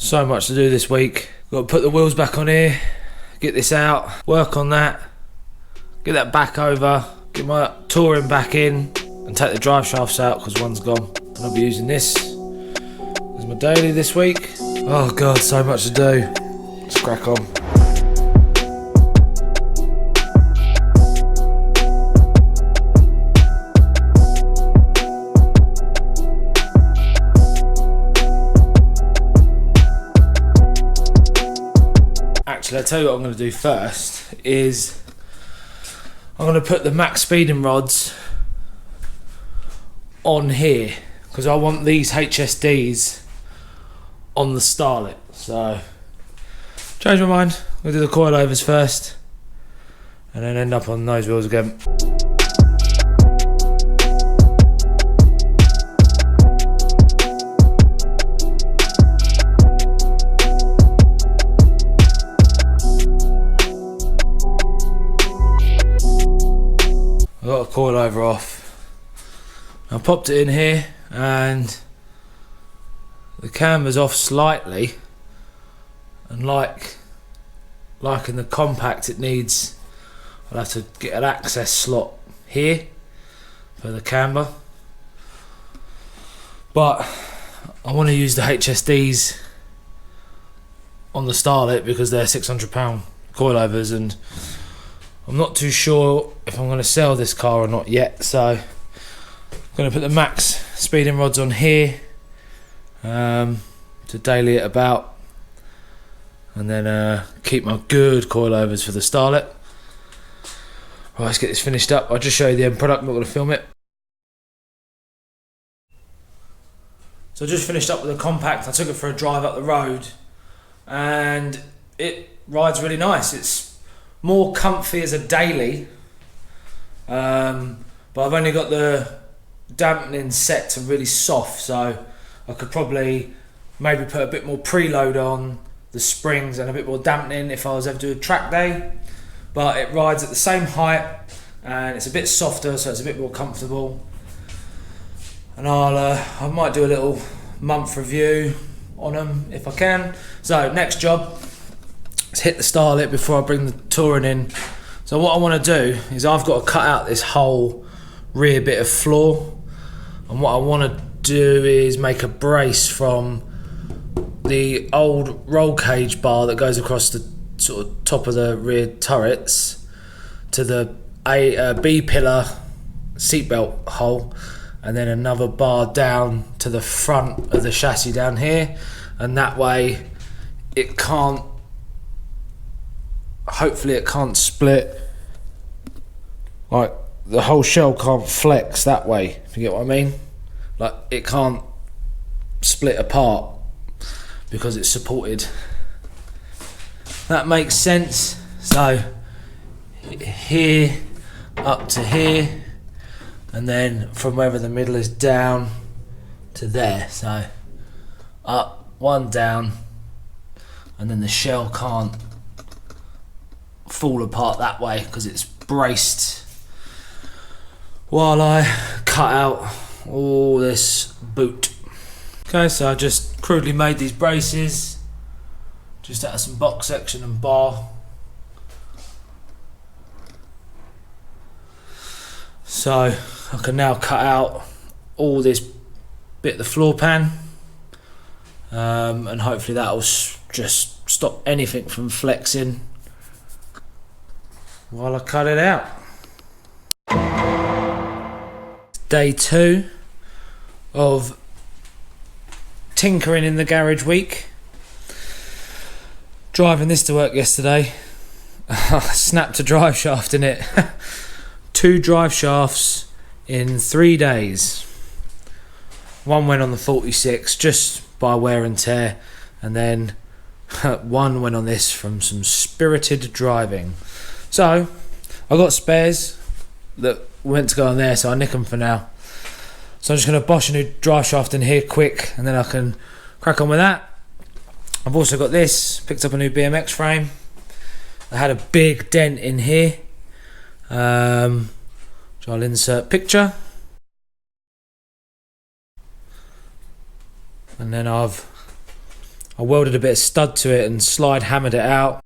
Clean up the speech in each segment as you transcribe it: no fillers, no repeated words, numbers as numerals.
So much to do this week. Got to put the wheels back on here, get this out, work on that, get that back over, get my touring back in and take the drive shafts out because one's gone. And I'll be using this as my daily this week. Oh God, so much to do. Let's crack on. Actually, I'll tell you what I'm going to do first is I'm going to put the max speeding rods on here because I want these HSDs on the starlet. So, change my mind. We'll do the coilovers first and then end up on those wheels again. I got a coilover off. I popped it in here and the camber's off slightly, and like in the compact it needs, I'll have to get an access slot here for the camber, but I want to use the HSDs on the starlet because they're £600 coilovers and I'm not too sure if I'm going to sell this car or not yet, so I'm going to put the max speeding rods on here to daily it about, and then keep my good coilovers for the starlet. Right, let's get this finished up. I'll just show you the end product, I'm not going to film it. So I just finished up with the compact. I took it for a drive up the road and it rides really nice. It's more comfy as a daily, but I've only got the dampening set to really soft, so I could probably maybe put a bit more preload on the springs and a bit more dampening if I was ever to do a track day. But it rides at the same height and it's a bit softer, so it's a bit more comfortable. And I might do a little month review on them if I can. So next job, let's hit the starlet before I bring the touring in. So what I want to do is I've got to cut out this whole rear bit of floor, and what I want to do is make a brace from the old roll cage bar that goes across the sort of top of the rear turrets to the B pillar seatbelt hole, and then another bar down to the front of the chassis down here, and that way it can't, hopefully it can't split, like the whole shell can't flex that way, if you get what I mean. Like it can't split apart because it's supported. That makes sense. So here up to here, and then from wherever the middle is down to there. So up, one down, and then the shell can't fall apart that way because it's braced while I cut out all this boot. Okay, so I just crudely made these braces just out of some box section and bar. So I can now cut out all this bit of the floor pan, and hopefully that will just stop anything from flexing while I cut it out. Day 2 of tinkering in the garage week. Driving this to work yesterday, I snapped a drive shaft in it. 2 drive shafts in 3 days. One went on the 46 just by wear and tear, and then one went on this from some spirited driving. So I got spares that went to go on there, so I nick them for now. So I'm just going to bosh a new drive shaft in here quick, and then I can crack on with that. I've also got this, picked up a new BMX frame. I had a big dent in here, which I'll insert picture. And then I've I welded a bit of stud to it and slide hammered it out.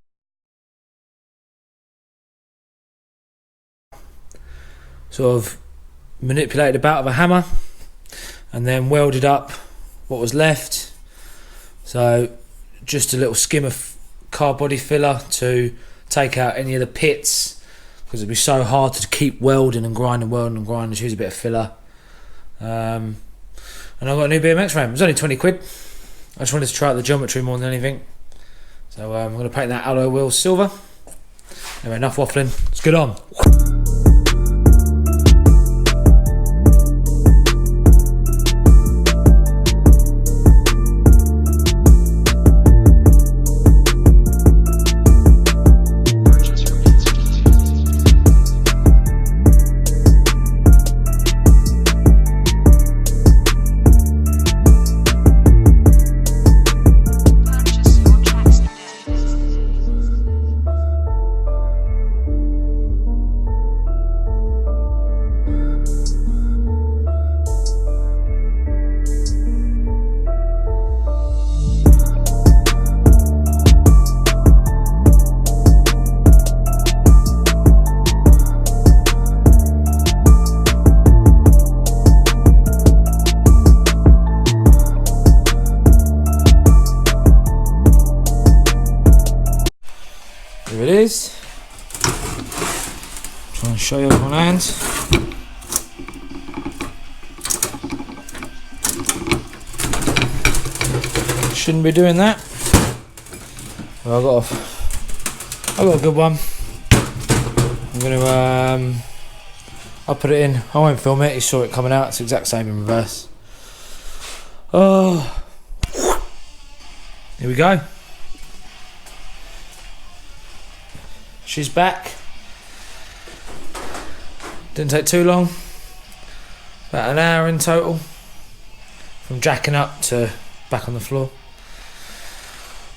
Sort of manipulated about with a hammer and then welded up what was left. So just a little skim of car body filler to take out any of the pits, because it'd be so hard to keep welding and grinding, just use a bit of filler. And I've got a new BMX frame. It was only 20 quid. I just wanted to try out the geometry more than anything. So I'm going to paint that alloy wheel silver. Anyway, enough waffling, let's get on. Here it is. Try and show you with one hand. Shouldn't be doing that. Well, I got a good one. I'm gonna I'll put it in. I won't film it. You saw it coming out. It's the exact same in reverse. Oh, here we go. She's back. Didn't take too long. About an hour in total. From jacking up to back on the floor.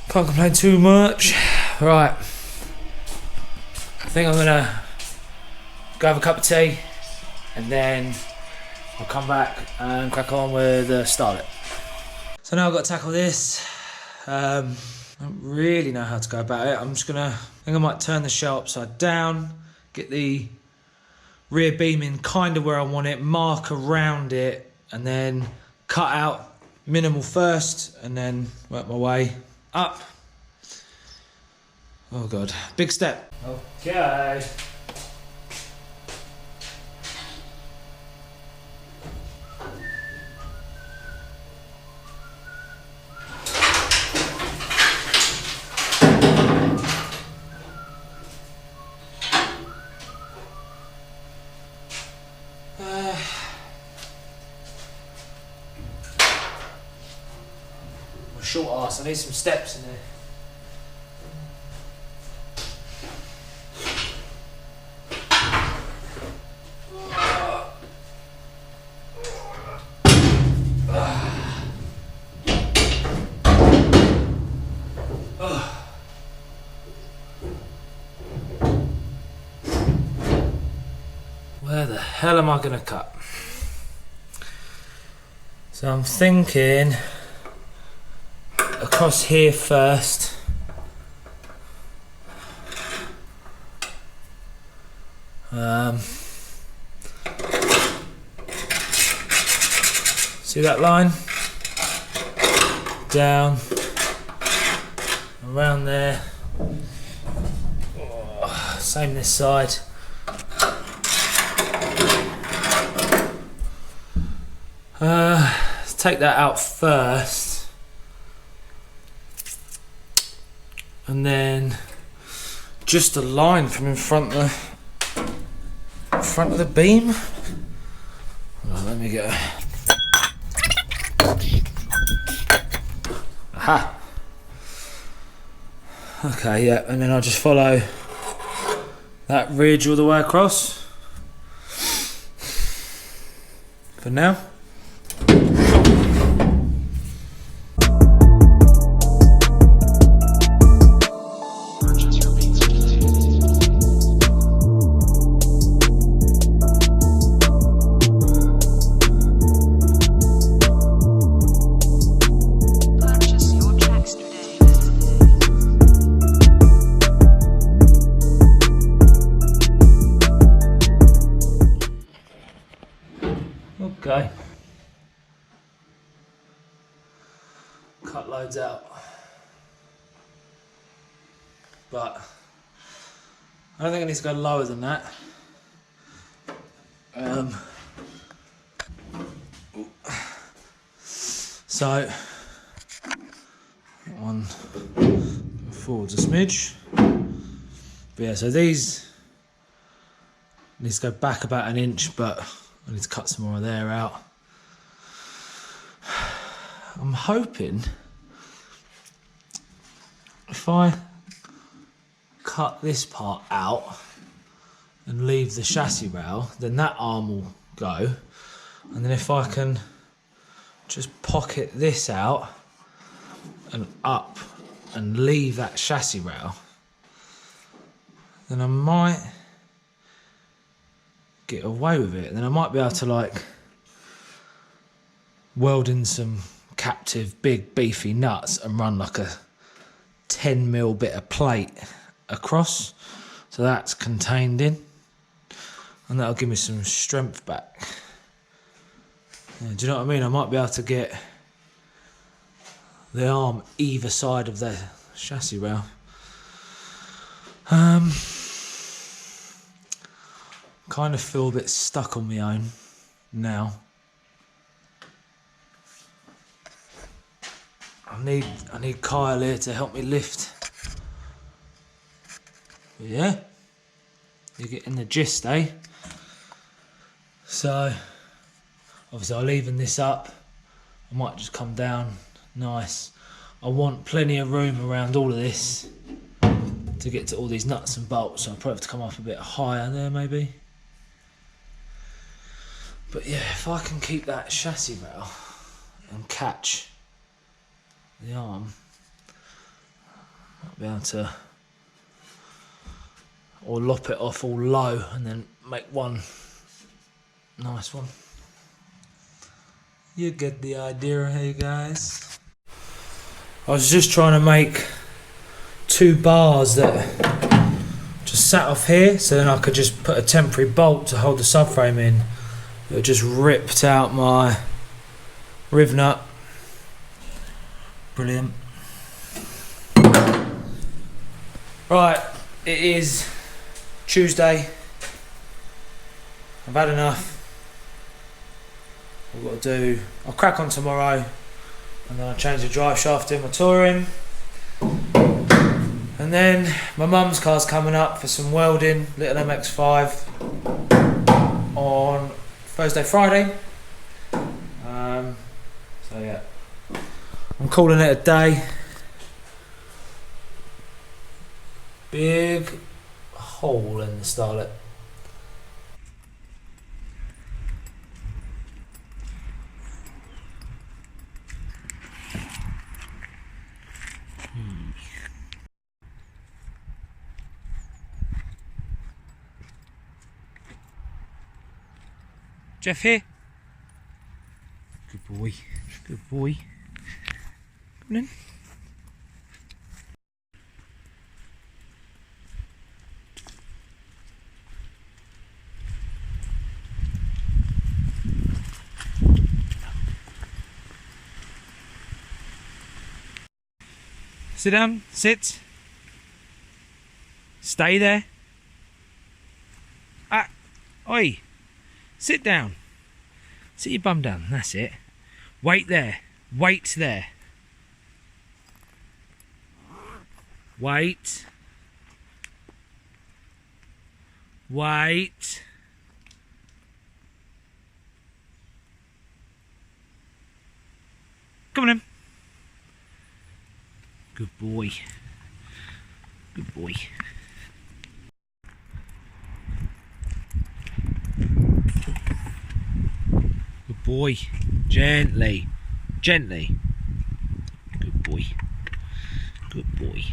Can't complain too much. Right. I think I'm gonna go have a cup of tea and then I'll come back and crack on with the starlet. So now I've got to tackle this. I don't really know how to go about it. I think I might turn the shell upside down, get the rear beam in kind of where I want it, mark around it, and then cut out minimal first, and then work my way up. Oh God, big step. Okay. Short arse, I need some steps in there. Where the hell am I gonna cut? So I'm thinking across here first. See that line? Down, around there. Oh, same this side. Let's take that out first. And then just a line from in front of the beam. Right, let me get a... Aha! Okay, yeah, and then I'll just follow that ridge all the way across. For now. Purchase your tracks today. cut loads out. But I don't think it needs to go lower than that. So that one forwards a smidge. But yeah, so these needs to go back about an inch, but I need to cut some more of there out. I'm hoping if I cut this part out and leave the chassis rail, then that arm will go. And then if I can just pocket this out and up and leave that chassis rail, then I might get away with it. And then I might be able to like weld in some captive big beefy nuts and run like a 10mm bit of plate across, so that's contained in, and that'll give me some strength back. Yeah, do you know what I mean? I might be able to get the arm either side of the chassis rail. Kind of feel a bit stuck on my own now. I need Kyle here to help me lift. But yeah, you're getting the gist, eh? So obviously I'll even this up. I might just come down nice. I want plenty of room around all of this to get to all these nuts and bolts, so I'll probably have to come up a bit higher there maybe. But yeah, if I can keep that chassis rail and catch the arm, I'll be able to, or lop it off all low and then make one nice one. You get the idea, hey guys. I was just trying to make 2 bars that just sat off here, so then I could just put a temporary bolt to hold the subframe in. It just ripped out my riv nut. Brilliant. Right, it is Tuesday. I've had enough. I've got to do, I'll crack on tomorrow, and then I'll change the drive shaft in my touring. And then my mum's car's coming up for some welding, little MX-5 on Thursday, Friday. So yeah, I'm calling it a day. Big hole in the starlet. Jeff here. Good boy. Good boy. Come on in. Sit down. Sit. Stay there. Ah. Oi. Sit down. Sit your bum down. That's it. Wait there. Wait there. Wait. Wait. Come on in. Good boy. Good boy. Good boy. Gently. Gently. Good boy. Good boy.